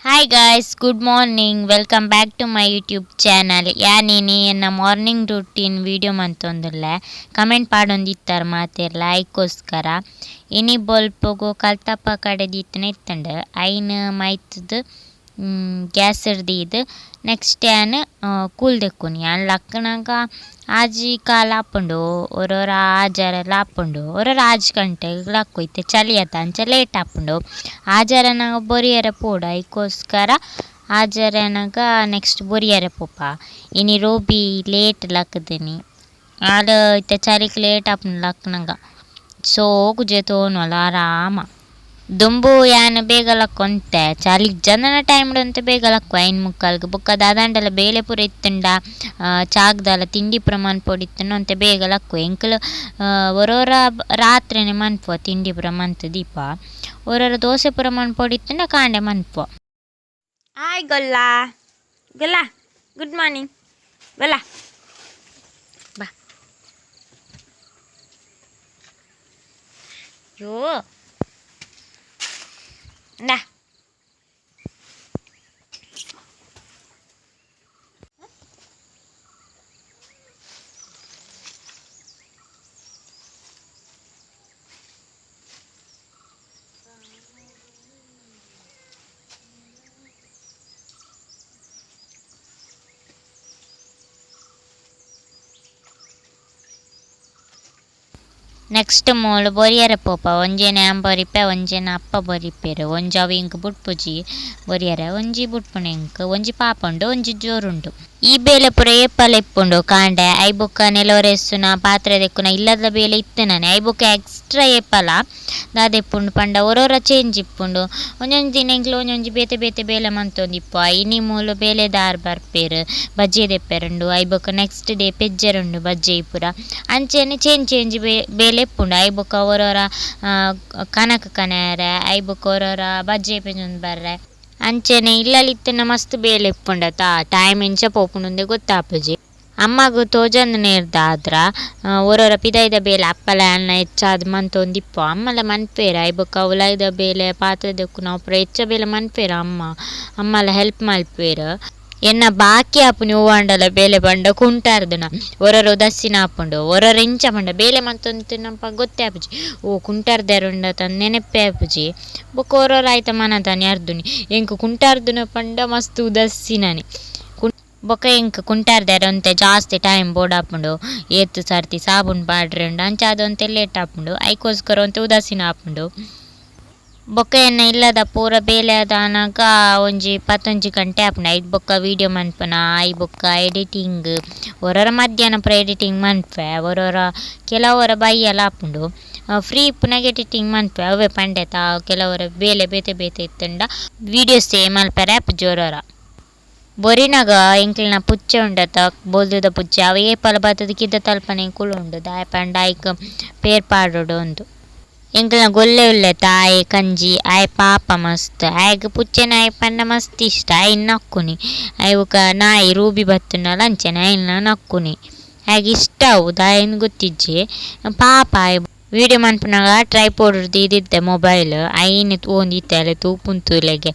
Hi guys, good morning. Welcome back to my YouTube channel. ಯಾನೇನಿ ಎನ್ನ morning routine video ಮಂತೊಂದುಲ್ಲೆ comment ಪಾಡೊಂದಿತ್ತರ ಮಾತೆರ್ ಲೈಕ್ಗೋಸ್ಕರ ಇನಿ ಬೊಲ್ಪಗು ಕಲ್ತಪ್ಪ ಕಡೆ ದೀತನೆ ಇತ್ತಂಡು ಐನ್ ಮೈತದು gas ಹಿಡ್ದಿದ್ದು next ಏನ್ cool ದೆಕ್ಕುನಿ ಅನ್ ಲಕ್ಕನಾಗ ಆಜಿ ಕಾಲ ಹಾಪುಂಡು ಒರೊರ ಆಜಾರೆಲ್ಲ ಹಾಪುಂಡು ಒರೊರ ಆಜ್ ಗಂಟೆಗ್ ಲಕ್ಕೊಯ್ತೆ ಚಳಿ ಅತ ಅಂಚ ಲೇಟ್ ಹಾಪುಂಡು ಆಜಾರನಾಗ ಬೊರಿಯರೆ ಪೋಡ ಐಕೋಸ್ಕರ ಆಜಾರನಾಗ ನೆಕ್ಸ್ಟ್ ಬೊರಿಯರೆ ಪೋಪ ಇನಿ ರೋಬಿ ಲೇಟ್ ಲಕ್ಕದಿನಿ ಆಡ ಇತ್ತೆ ಚಳಿಗ್ ಲೇಟ್ ಹಾಪುಂಡು ಲಕ್ಕನಾಗ ಸೊ ಗುಜೆ ತೋನೊಲ ಆರಾಮ ದುಂಬು ಯಾನ್ ಬೇಗ ಲಕ್ಕೊಂತೆ ಚಳಿಗ್ ಜನನ ಟೈಮ್ ಅಂತೆ ಬೇಗ ಲಕ್ಕು 5:45 ಬೊಕ್ಕ ದಾದಾಂಡಲ ಬೇಲೆ ಪೂರ ಇತ್ತಂಡ ಚಾಗ್ದಾಲ ತಿಂಡಿ ಪೂರ ಮನ್ಪೊಡಿತ್ತನು ಅಂತೆ ಬೇಗ ಲಕ್ಕು ಎಂಕಲ್ ಒರೊರ ರಾತ್ರಿನೆ ಮನ್ಪುವ ತಿಂಡಿ ಪೂರ ಮನ್ತು ದೀಪ ಒರೊರ ದೋಸೆ ಪೂರ ಮನ್ಪೊಡಿತ್ತಂಡ ಕಾಂಡೆ ಮನ್ಪುವ. ಹಾಯ್ ಗೊಲ್ಲ ಗೊಲ್ಲ ಗುಡ್ ಮಾರ್ನಿಂಗ್ ಗೊಲ್ಲ ಬಾ ಯೋ ನಾ ನೆಕ್ಸ್ಟ್ ಮೂಲು ಬೊರಿಯರೆ ಪೋಪ ಒಂಜೇನೆ ಆಂಬ ಬೊರಿಪೆ ಒಂಜೇನ ಅಪ್ಪ ಬೊರಿಪೆರ್ ಒಂಜಿ ಅವು ಇಂಕ್ ಬುಡ್ಪುಜಿ ಬೊರಿಯರೆ ಒಂಜಿ ಬುಡ್ಪುನ ಇಂಕ್ ಒಂಜಿ ಪಾಪ ಉಂಡು ಒಂಜಿ ಜೋರುಂಡು ಈ ಬೇಲೆ ಪೂರ ಏಪಲ ಇಪ್ಪುಂಡು ಕಾಂಡೆ ಐಬುಕ್ಕ ನೆಲೊರೆಸುನ ಪಾತ್ರೆ ದೆಕ್ಕುನ ಇಲ್ಲದ ಬೇಲೆ ಇತ್ತುನನೆ ಐಬುಕ್ಕ ಎಕ್ಸ್ಟ್ರಾ ಏಪಲ ದಾದೆಪ್ಪುಂಡು ಪಂಡ ಒರೊರ ಚೇಂಜ್ ಇಪ್ಪುಂಡು ಒಂಜೊಂಜಿ ದಿನ ಎಂಕ್ಲು ಒಂಜೊಂಜಿ ಬೇತೆ ಬೇತೆ ಬೇಲೆ ಮಂತೊಂದಿಪ್ಪು ಇನಿ ಮೂಲು ಬೇಲೆ ದಾರ್ ಬರ್ಪೆರ್ ಬಜ್ಜೆ ದೆಪ್ಪೆರುಂಡು ಐಬುಕ್ಕ ನೆಕ್ಸ್ಟ್ ಡೇ ಪೆಜ್ಜೆರುಂಡು ಬಜ್ಜೆ ಪೂರ ಅಂಚೆನೆ ಚೇಂಜ್ ಬೇಲೆ ಇಪ್ಪುಂಡು ಐಬುಕ್ಕ ಒರೊರ ಕನಕ ಕನೆಯರೆ ಐಬುಕ್ಕ ಒರೊರ ಬಜ್ಜೆ ಪೆಂಜೊಂದು ಬರ್ರೆ ಅಂಚೆನೆ ಇಲ್ಲಲಿತ್ತಿನ ಮಸ್ತ್ ಬೇಲೆ ಇಪ್ಪುಂಡತ ಟೈಮ್ ಇಂಚ ಪೋಪುಂಡುಂದೆ ಗೊತ್ತಾಪುಜಿ ಅಮ್ಮಗು ತೋಜಂದು ನೇರ್ದಾದ್ರ ಒರೊರ ಪಿದೈದ ಬೇಲೆ ಅಪ್ಪಲ ಅನ್ನ ಹೆಚ್ಚಾದ್ ಮಂತೊಂದಿಪ್ಪು ಅಮ್ಮಲ ಮನ್ಪೇರ ಐಬೊಕ್ಕ ಉಲೈದ ಬೇಲೆ ಪಾತ್ರೆ ದೆಕ್ಕು ನಾವು ಪೂರ ಹೆಚ್ಚ ಬೇಲೆ ಮನ್ಪೇರ ಅಮ್ಮಲ ಹೆಲ್ಪ್ ಮಲ್ಪೇರ ಎನ್ನ ಬಾಕಿ ಆಪುನಿ ಹೂವಾಂಡಲ ಬೇಲೆ ಬಂಡ ಕುಂಟಾರ್ದುನ ಒರೊರ ದಸ್ಸಿನ ಆಪುಂಡು ಒರೊರ ಇಂಚ ಬಂಡ ಬೇಲೆ ಮಂತೊಂದು ನಪ್ಪ ಗೊತ್ತೇ ಆಪುಜಿ ಓ ಕುಂಟಾರ್ದೆರುಂಡ ತಂದು ನೆನಪೆ ಆಪುಜಿ ಬೊಕ್ಕ ಒರೊರ ಆಯ್ತ ಮನದಾನಿ ಅರ್ದುನಿ ಎಂಕ್ ಕುಂಟಾರ್ದುನ ಪಂಡ ಮಸ್ತ್ ಉದಸ್ಸಿನನಿ ಬೊಕ್ಕ ಎಂಕ್ ಕುಂಟಾರ್ದೆರಂತೆ ಜಾಸ್ತಿ ಟೈಮ್ ಬೋಡಾಪುಂಡು ಏತ್ ಸರ್ತಿ ಸಾಬುನ್ ಪಾಡ್ರೆ ಉಂಡು ಅಂಚ ಅದೊಂತೆ ಲೇಟ್ ಆಪುಂಡು ಐಕೋಸ್ಕರ ಒಂತೆ ಉದಾಸೀನ ಆಪುಂಡು ಬೊಕ್ಕ ಎನ್ನ ಇಲ್ಲದ ಪೂರ ಬೇಲೆ ಅದಾನಾಗ ಒಂಜಿ 11 ಗಂಟೆ ಆಪುಂಡು ಐದು ಬೊಕ್ಕ ವಿಡಿಯೋ ಮನ್ಪುನ ಐ ಬೊಕ್ಕ ಎಡಿಟಿಂಗ್ ಒರೊರ ಮಧ್ಯಾಹ್ನ ಪೂರ ಎಡಿಟಿಂಗ್ ಮನ್ಪೆ ಒರೊರ ಕೆಲವರ ಬೈಯೆಲ್ಲ ಆಪುಂಡು ಫ್ರೀ ಇಪ್ಪುನಾಗ ಎಡಿಟಿಂಗ್ ಮನ್ಪೆ ಅವೇ ಪಂಡೆತ ಕೆಲವರ ಬೇಲೆ ಬೇತೆ ಬೇತೆ ಇತ್ತಂಡ ವೀಡಿಯೋಸ್ ಮಲ್ಪೆರೆ ಆಪುಜಿ ಒರೊರ ಬೊರಿನಾಗ ಎಂಕ್ಲಿನ ಪುಚ್ಚೆ ಉಂಡತ ಬೋಲ್ದುದ ಪುಚ್ಚೆ ಅವ ಏಪಲ ಬತ್ತದ ಕಿದ್ದ ತಲ್ಪನೆ ಕುಳು ಉಂಡು ದಾಯ ಪಂಡ ಐಕ್ ಪೇರ್ ಪಾಡೋಡು ಒಂದು ಎಂಕ್ಲಿನ ಗೊಲ್ಲೆ ಉಲ್ಲೆ ತಾಯಿ ಕಂಜಿ ಆಯ್ ಪಾಪ ಮಸ್ತ್ ಆಯ್ಗ ಪುಚ್ಚೆನ ಆಯ್ ಪಂಡ ಮಸ್ತ್ ಇಷ್ಟ ಆಯ್ ನಕ್ಕುನಿ ಆಯ್ಕ ನಾಯಿ ರೂಬಿ ಬತ್ತುನಲ್ಲ ಅಂಚೆನ ಆಯ್ನ ನಕ್ಕುನಿ ಆಯ್ಗ ಇಷ್ಟ ಅವು ದಾಯನ್ ಗೊತ್ತಿಜ್ಜಿ ಪಾಪ ಆಯ್ ವಿಡಿಯೋ ಮನ್ಪುನಾಗ ಟ್ರೈಪೋಡ್ ಇದಿದ್ದೆ ಮೊಬೈಲ್ ಐನ್ ಓಂದಿತ್ತೆ ಅಲ್ಲ ತೂಪುಂತುಲೆಗೆ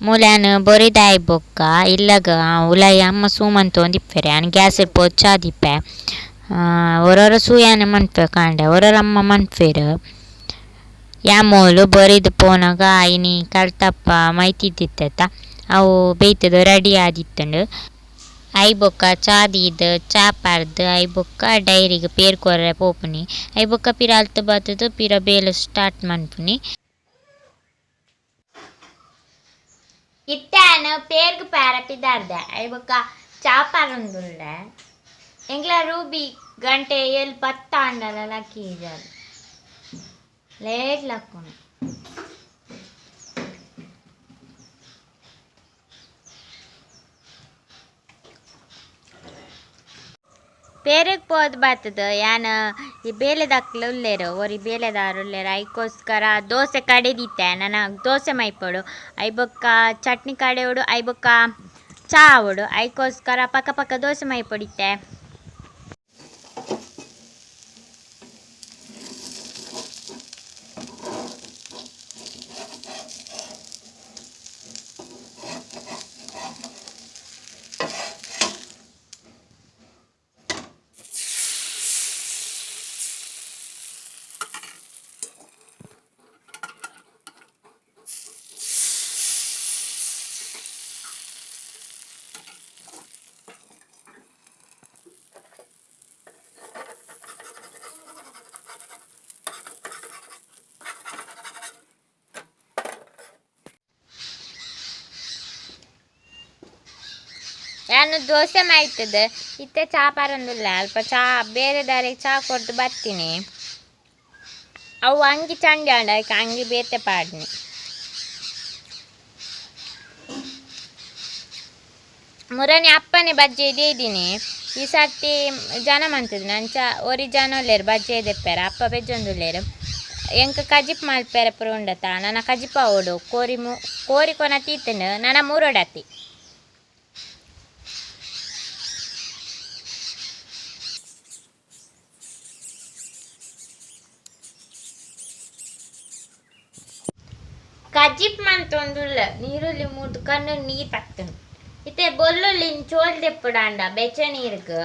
ಮೂಲ್ಯಾನ್ ಬೊರಿದಾಯ್ ಬೊಕ್ಕ ಇಲ್ಲಗ ಉಲಾಯಿ ಅಮ್ಮ ಸೂಮಂತು ಒಂದಿಪ್ಪೆರೆ ಆನ್ ಗ್ಯಾಸ್ ಪೋಚಾದಿಪ್ಪೆ ಒರೊರ ಸೂಯಾನೆ ಮನ್ಪೆ ಕಾಂಡೆ ಒರೊರ ಅಮ್ಮ ಮನ್ಪೆರ್ ಯಾಮೋಲು ಬೊರಿದು ಪೋನಾಗ ಐನಿ ಕಳ್ತಪ್ಪ ಮೈತಿದ್ದಿತ್ತ ಅವು ಬೇಯ್ತದ ರೆಡಿ ಆದಿತ್ತಂಡು ಐ ಬೊಕ್ಕ ಚಾದೀದ್ ಚಾ ಪಾರ್ದ್ ಐ ಬೊಕ್ಕ ಡೈರಿಗೆ ಪೇರ್ ಕೊರ್ರೆ ಪೋಪುನಿ ಐ ಬೊಕ್ಕ ಪಿರ ಅಲ್ತ್ ಬತ್ತದು ಪಿರ ಬೇಲೆ ಸ್ಟಾರ್ಟ್ ಮನ್ಪುನಿ ಇಟ್ಟಾನ ಪೇರ್ಗ್ ಪ್ಯಾರಪಿದಾರ್ದೆ ಐ ಬೊಕ್ಕ ಚಾ ಪಾರೊಂದುಲ್ಲೆ ಎಂಗ್ಲ ರೂಬಿ ಗಂಟೆ ಎಲ್ ಪತ್ತ ಅಂಡಲ ಲಕ್ಕೀಜಲ್ ಲೇಟ್ ಲಕ್ಕುನು ಪೇರೆಗ್ ಪೋದ್ ಬರ್ತದ ಯಾನ ಈ ಬೇಲೆದಾಕ್ಲ ಉಲ್ಲೇರು ಒರಿ ಬೇಲೆದಾರು ಉಲ್ಲೇರು ಐಕೋಸ್ಕರ ದೋಸೆ ಕಡೆದಿತ್ತೆ ನನ್ನ ದೋಸೆ ಮೈಪಡು ಐಬೊಕ್ಕ ಚಟ್ನಿ ಕಡೆಯೋಡು ಐಬೊಕ್ಕ ಚಾ ಆವಡು ಐಕೋಸ್ಕರ ಪಕ್ಕ ಪಕ್ಕ ದೋಸೆ ಮೈಪೊಡಿತ್ತೆ ನಾನು ದೋಸೆ ಮಾಯ್ತದೆ ಇತ್ತೆ ಚಾ ಪಾರೊಂದುಲ್ಲ ಅಲ್ಪ ಚಾ ಬೇರೆ ದಾರಿಗೆ ಚಾ ಕೊಟ್ಟು ಬರ್ತೀನಿ ಅವು ಅಂಗಿ ಚಂಡಿ ಅಂಡ ಅಂಗಿ ಬೇತೆ ಪಾಡ್ನಿ ಮುರನಿ ಅಪ್ಪನೇ ಬಜ್ಜೆ ಇದ್ದೀನಿ ಈ ಸರ್ತಿ ಜನ ಮಂತದ್ದು ನಾನು ಒರಿ ಜನ ಒಲ್ಲೇರು ಬಜ್ಜೆ ದೆಪ್ಪೇರ ಅಪ್ಪ ಬೆಜ್ಜೊಂದುಲ್ಲೇರು ಎಂಕ ಕಜಿಪ್ ಮಲ್ಪೇರ ಪುರ ಉಂಡತ ನನ್ನ ಕಜಿಪ ಓಡು ಕೋರಿ ಕೊನ ತೀತನು ನನ್ನ ಮೂರೋಡತಿ ಕಜಿಪ್ ಮಂತೊಂದುಲ್ಲ ನೀರುಳ್ಳಿ ಮೂತು ಕಣ್ಣು ನೀರು ತಕ್ತನು ಇತ್ತೆ ಬೊಲ್ಲುಳ್ಳಿ ಚೋಲ್ ದೆಪ್ಪುಡಾಂಡ ಬೆಚ್ಚ ನೀರಿಗೆ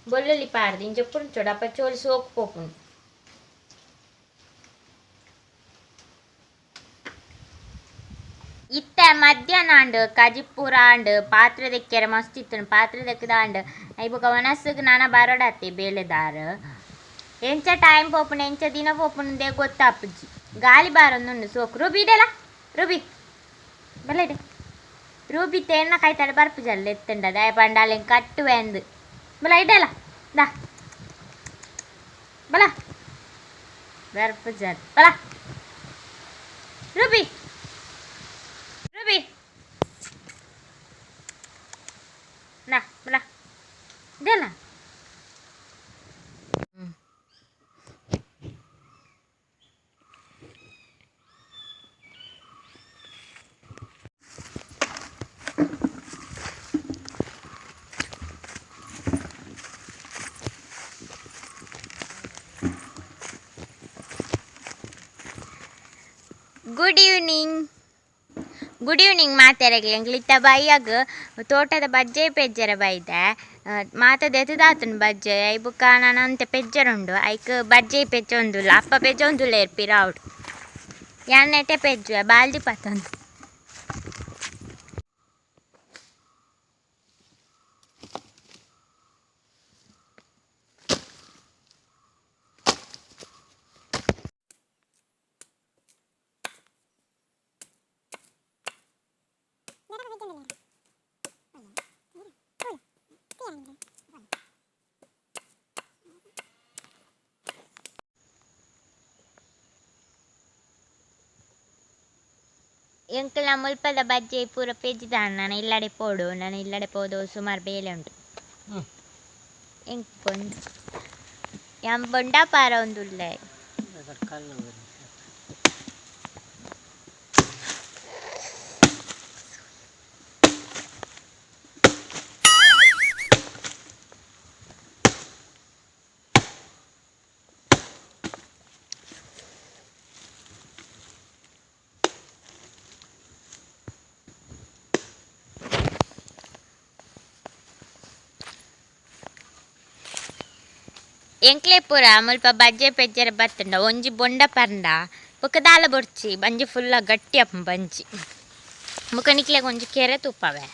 ಬೊಲ್ಲುಳ್ಳಿ ಪಾರ್ದು ಇಂಚ ಪುಂಚೋಡು ಅಪ್ಪ ಚೋಲ್ ಸೋಕು ಪೋಪುನು ಇತ್ತೆ ಮಧ್ಯಾಹ್ನ ಅಂಡು ಕಜಿಪುರ ಅಂಡು ಪಾತ್ರೆ ದೆಕ್ಕೆರೆ ಮಸ್ತ್ ಇತ್ತನು ಪಾತ್ರೆ ದೆಕ್ಕದ ಅಂಡು ಐಬೊಕ ಒನಸ್ಸಿಗೆ ನಾನ ಬರೋಡತ್ತಿ ಬೇಲೆದಾರು ಎಂಚ ಟೈಮ್ ಪೋಪುನು ಎಂಚ ದಿನ ಪೋಪುನುಂದೇ ಗೊತ್ತಾಪುಜಿ ಗಾಳಿ ಬಾರೊಂದುಂಡು ಸೋಕು ರೂಬಿ ಇದೆಲ್ಲ ರೂಬಿ ಬಲ್ಲ ಇದೆ ರೂಬಿ ತೇನ ಕಾಯ್ತಾಳೆ ಬರ್ಪು ಜಲ್ಲ ಎತ್ತಂಡ ದಯ ಪಂಡಾಲೆ ಕಟ್ಟುವೆ ಅಂದು ಬಲ ಇದೆಲ್ಲ ದಾ ಬಲ ಬರ್ಪು ಜಲ್ ಬಲ ರೂಬಿ ರೂಬಿ ನಾ ಬಲ ಇದೆಲ್ಲ ಗುಡ್ ಈವ್ನಿಂಗ್ ಮಾತೆರೆಗೆ ಎಂಗ್ಲಿತ್ತ ಬೈಯಾಗ ತೋಟದ ಬಜ್ಜೆ ಪೆಜ್ಜರ ಬೈದೆ ಮಾತದ ಎತ್ತದಾತನು ಬಜ್ಜೆ ಐ ಬುಕ್ಕ ನಾನು ಅಂತೆ ಪೆಜ್ಜರುಂಡು ಐಕ್ ಬಜ್ಜೆ ಪೆಜ್ಜೊಂದುಲ್ಲ ಅಪ್ಪ ಪೆಜ್ಜೊಂದುಲ್ಲ ಇರ್ಪಿರ ಔಟ್ ಯಾನ್ನೆಟೆ ಪೆಜ್ಜು ಬಾಲ್ದಿ ಪತ್ತೊಂದು ಎಂಕಲ್ ನಾ ಮುಲ್ಪದ ಬಜ್ಜೆ ಪೂರ ಪೆಜ್ಜಿದ ನಾನು ಇಲ್ಲಡೆ ಪೋಡು ನಾನು ಇಲ್ಲಡೆ ಪೋದು ಸುಮಾರು ಬೇಲೆ ಉಂಟು ಎಂಕೊಂದು ಎಂಬೊಂಡ ಪಾರ ಒಂದುಲ್ಲ ಎಂಕ್ಲೆ ಪೂರ ಮುಲ್ಪ ಬಜ್ಜೆ ಪೆಜ್ಜರ ಬತ್ತಂಡ ಒಂಜಿ ಬೊಂಡ ಪಂಡ ಬೊಕ್ಕ ದಾಲ ಬೊಡ್ಚಿ ಬಂಜಿ ಫುಲ್ಲ ಗಟ್ಟಿ ಅಪ್ಪ ಬಂಜಿ ಮುಖನಿಕ್ಲೆ ಒಂಜಿ ಕೆರೆ ತುಪ್ಪವೆ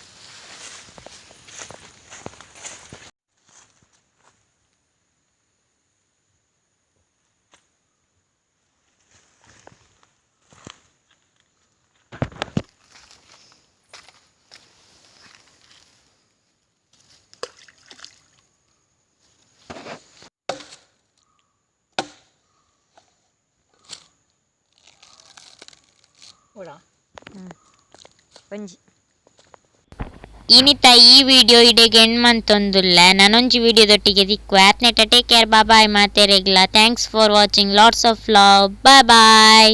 ಒಂಜಿ ಇನಿತ ಈ ವಿಡಿಯೋ ಇಡೆಗೆ ಎಣ್ಮಂತೊಂದುಲ್ಲ ನನೊಂಜಿ ವಿಡಿಯೋದೊಟ್ಟಿಗೆ ದಿಕ್ಕು ಆತ್ನೆಟ ಟೇಕ್ ಕೇರ್ ಬಾಯ್ ಮಾತೆರೆಗ್ಲ thanks for watching lots of love bye.